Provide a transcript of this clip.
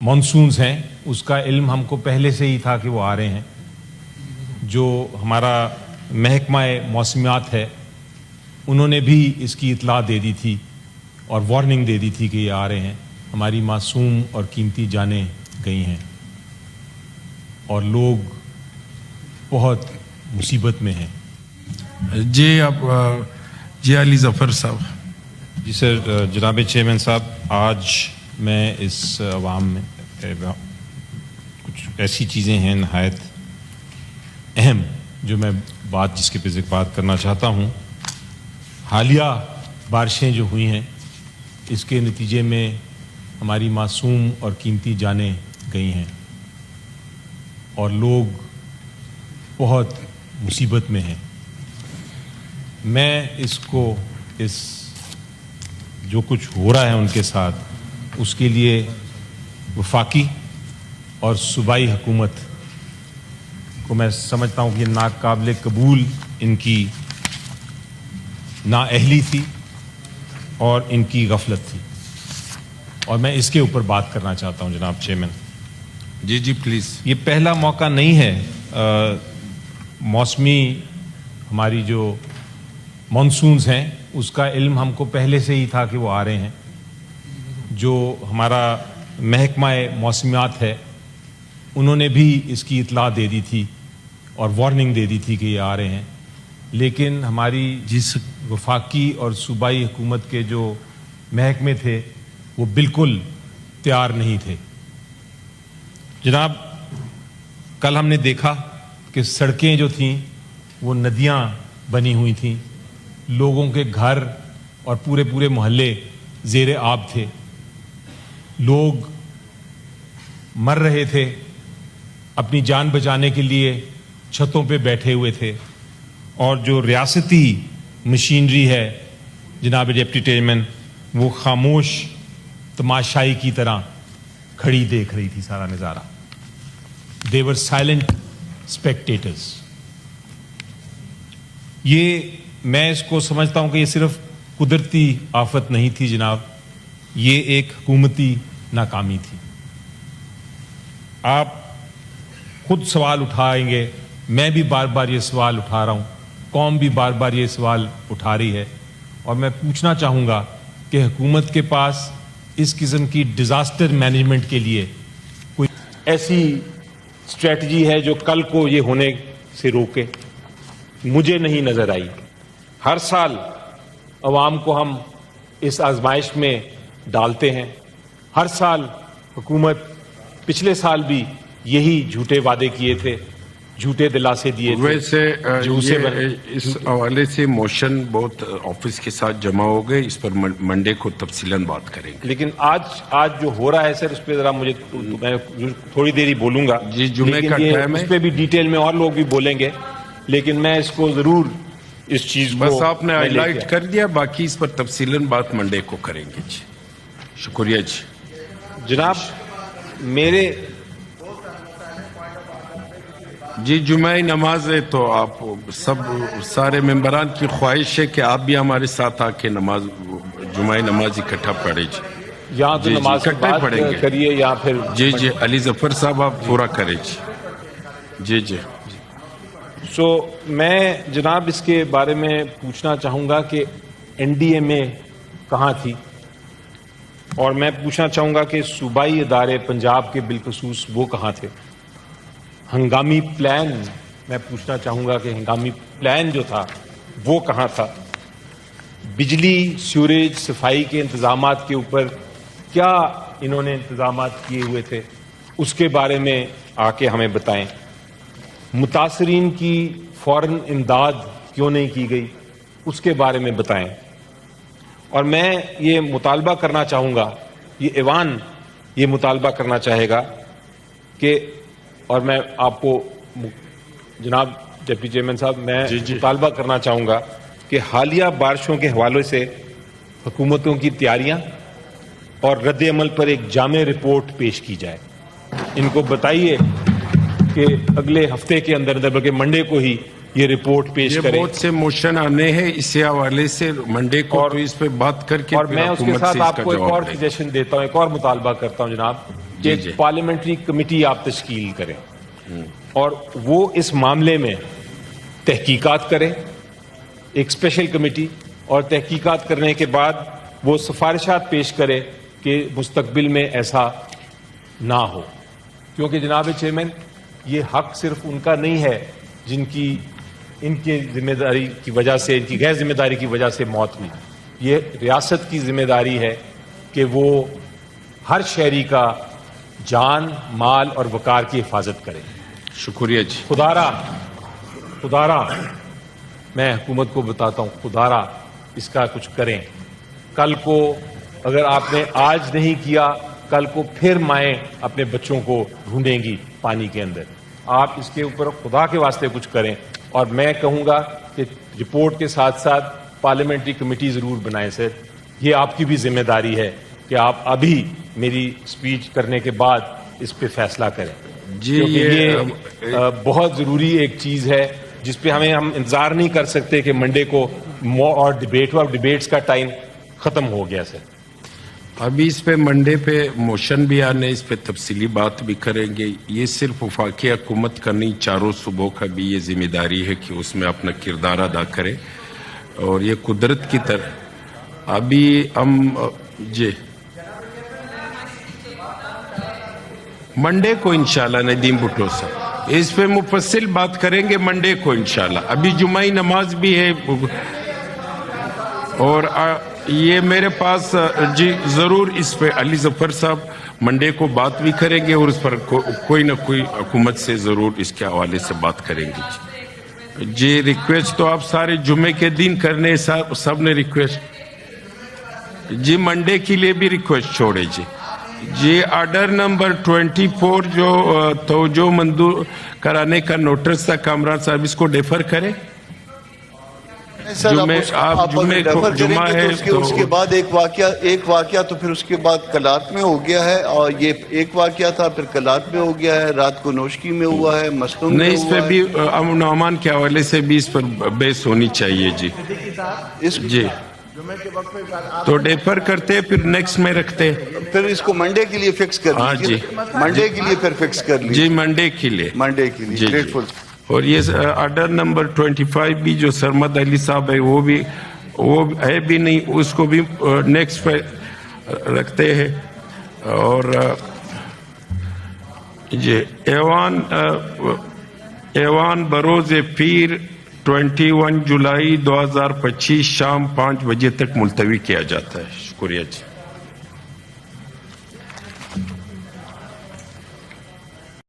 Monsoons हैं उसका इल्म हमको पहले से ही था कि वो आ रहे हैं। जो हमारा महकमा मौसमियात है उन्होंने भी इसकी इतला दे दी थी और वार्निंग दे दी थी कि ये आ रहे हैं। हमारी मासूम और कीमती जानें गई हैं और लोग बहुत मुसीबत में हैं। जी आप जी अली ज़फ़र साहब। जी सर, जनाब चेयरमैन साहब, आज मैं इस अवाम में कुछ ऐसी चीज़ें हैं नहायत अहम जो मैं जिसके पे बात करना चाहता हूँ। हालिया बारिशें जो हुई हैं इसके नतीजे में हमारी मासूम और कीमती जानें गई हैं और लोग बहुत मुसीबत में हैं। मैं इस जो कुछ हो रहा है उनके साथ उसके लिए वफाकी और सूबाई हुकूमत को मैं समझता हूँ कि नाकाबिल कबूल इनकी नाअहली थी और इनकी गफलत थी और मैं इसके ऊपर बात करना चाहता हूँ जनाब चेयरमैन। Ji ji please. ये पहला मौका नहीं है। मौसमी हमारी जो मॉनसून्स हैं उसका इल्म हमको पहले से ही था कि वो आ रहे हैं। जो हमारा महकमा मौसमियात है उन्होंने भी इसकी इतला दे दी थी और वार्निंग दे दी थी कि ये आ रहे हैं, लेकिन हमारी जिस वफाकी और सूबाई हुकूमत के जो महकमे थे वो बिल्कुल तैयार नहीं थे। जनाब, कल हमने देखा कि सड़कें जो थीं वो नदियां बनी हुई थीं, लोगों के घर और पूरे पूरे मोहल्ले ज़ेरे आब थे, लोग मर रहे थे, अपनी जान बचाने के लिए छतों पे बैठे हुए थे और जो रियासती मशीनरी है जनाब डिप्टी चेयरमैन वो खामोश तमाशाई की तरह खड़ी देख रही थी सारा नज़ारा। दे वर साइलेंट स्पेक्टेटर्स। ये मैं इसको समझता हूं कि ये सिर्फ कुदरती आफत नहीं थी जनाब, ये एक हुकूमती नाकामी थी। आप खुद सवाल उठाएंगे, मैं भी बार बार ये सवाल उठा रहा हूं, कौम भी बार बार ये सवाल उठा रही है और मैं पूछना चाहूँगा कि हुकूमत के पास इस किस्म की डिज़ास्टर मैनेजमेंट के लिए कोई ऐसी स्ट्रेटजी है जो कल को ये होने से रोके? मुझे नहीं नज़र आई। हर साल अवाम को हम इस आजमाइश में डालते हैं। हर साल हुकूमत, पिछले साल भी यही झूठे वादे किए थे, झूठे दिलासे दिए थे। वैसे इस हवाले से मोशन बहुत ऑफिस के साथ जमा हो गए, इस पर मंडे को तफसीलन बात करेंगे। लेकिन आज जो हो रहा है सर, उस पर जरा मैं थोड़ी देर ही बोलूंगा। जी, जुमे का टाइम है, उस पर भी डिटेल में और लोग भी बोलेंगे, लेकिन मैं इसको जरूर इस चीज को बस आपने हाईलाइट कर दिया, बाकी इस पर तफसीलन बात मंडे को करेंगे। जी शुक्रिया। जी जनाब, मेरे जी जुमाई नमाज है तो आप सब सारे मेंबरान की ख्वाहिश है कि आप भी हमारे साथ आके नमाज जुमाई नमाज इकट्ठा पढ़े। जी या तो नमाज इकट्ठा पढ़ेंगे करिए या फिर जी जी अली ज़फ़र साहब आप पूरा करें। जी जी। सो मैं जनाब इसके बारे में पूछना चाहूँगा कि NDMA कहाँ थी, और मैं पूछना चाहूँगा कि सूबाई इदारे पंजाब के बिलखसूस वो कहाँ थे। हंगामी प्लान, मैं पूछना चाहूँगा कि हंगामी प्लान जो था वो कहाँ था। बिजली, सीवरेज, सफाई के इंतज़ामात के ऊपर क्या इन्होंने इंतज़ामात किए हुए थे, उसके बारे में आके हमें बताएं। मुतासरीन की फ़ौरन इमदाद क्यों नहीं की गई, उसके बारे में बताएं। और मैं ये मुतालबा करना चाहूँगा, ये ऐवान ये मुतालबा करना चाहेगा कि, और मैं आपको जनाब डिप्टी चेयरमैन साहब, मैं मुतालबा करना चाहूँगा कि हालिया बारिशों के हवाले से हुकूमतों की तैयारियाँ और रद्द अमल पर एक जामे रिपोर्ट पेश की जाए। इनको बताइए कि अगले हफ्ते के अंदर बल्कि मंडे को ही ये रिपोर्ट पेश करें। बहुत से मोशन आने हैं इसी हवाले से मंडे को, तो इस पे बात करके और मैं उसके साथ आपको एक और सजेशन देता हूँ, एक और मुतालबा करता हूँ जनाब کہ ایک پارلیمنٹری کمیٹی آپ تشکیل کریں اور وہ اس معاملے میں تحقیقات کریں، ایک اسپیشل کمیٹی، اور تحقیقات کرنے کے بعد وہ سفارشات پیش کرے کہ مستقبل میں ایسا نہ ہو. کیونکہ جناب چیئرمین، یہ حق صرف ان کا نہیں ہے جن کی ان کی ذمہ داری کی وجہ سے، ان کی غیر ذمہ داری کی وجہ سے موت ہوئی. یہ ریاست کی ذمہ داری ہے کہ وہ ہر شہری کا جان، مال اور وقار کی حفاظت کرے. شکریہ جی. خدارا میں حکومت کو بتاتا ہوں، خدارا اس کا کچھ کریں. کل کو اگر آپ نے آج نہیں کیا، کل کو پھر مائیں اپنے بچوں کو ڈھونڈیں گی پانی کے اندر. آپ اس کے اوپر خدا کے واسطے کچھ کریں. اور میں کہوں گا کہ رپورٹ کے ساتھ ساتھ پارلیمنٹری کمیٹی ضرور بنائیں سر. یہ آپ کی بھی ذمہ داری ہے کہ آپ ابھی میری سپیچ کرنے کے بعد اس پہ فیصلہ کریں جی. یہ بہت ضروری ایک چیز ہے جس پہ ہم انتظار نہیں کر سکتے کہ منڈے کو اور ڈیبیٹس کا ٹائم ختم ہو گیا سر. ابھی اس پہ منڈے پہ موشن بھی آنے، اس پہ تفصیلی بات بھی کریں گے. یہ صرف وفاقی حکومت کا نہیں، چاروں صوبوں کا بھی یہ ذمہ داری ہے کہ اس میں اپنا کردار ادا کرے. اور یہ قدرت کی طرح ابھی ہم جی منڈے کو انشاءاللہ ندیم بھٹو صاحب اس پہ مفصل بات کریں گے منڈے کو انشاءاللہ. ابھی جمعہ نماز بھی ہے اور یہ میرے پاس جی ضرور اس پہ علی ظفر صاحب منڈے کو بات بھی کریں گے اور اس پر کوئی نہ کوئی حکومت سے ضرور اس کے حوالے سے بات کریں گے. جی ریکویسٹ تو آپ سارے جمعے کے دن کرنے، سب نے ریکویسٹ جی منڈے کے لیے بھی ریکویسٹ چھوڑے جی. جی آرڈر نمبر 24 جو توجہ منظور کرانے کا نوٹس تھا کامران صاحب، اس کو ڈیفر کریں. آپ جمعہ ہے اس کے بعد ایک واقعہ تو پھر اس کے بعد کلات میں ہو گیا ہے، اور یہ ایک واقعہ تھا پھر کلات میں ہو گیا ہے، رات کو نوشکی میں ہوا ہے، مسلم میں نہیں. اس پہ بھی امن و امان کے حوالے سے بھی اس پر بحث ہونی چاہیے جی. جی تو ڈیفر کرتے پھر نیکسٹ میں رکھتے، پھر اس کو منڈے کے لیے فکس کر لیجیے. منڈے کے لیے پھر فکس کر لیجیے جی. منڈے کے لیے گریٹفل. اور یہ آرڈر نمبر 25 بھی جو سرمد علی صاحب ہے وہ ہے بھی نہیں، اس کو بھی نیکسٹ پہ رکھتے ہیں. اور جی ایوان بروز پیر 21 جولائی 2025 شام 5 بجے تک ملتوی کیا جاتا ہے. شکریہ جی.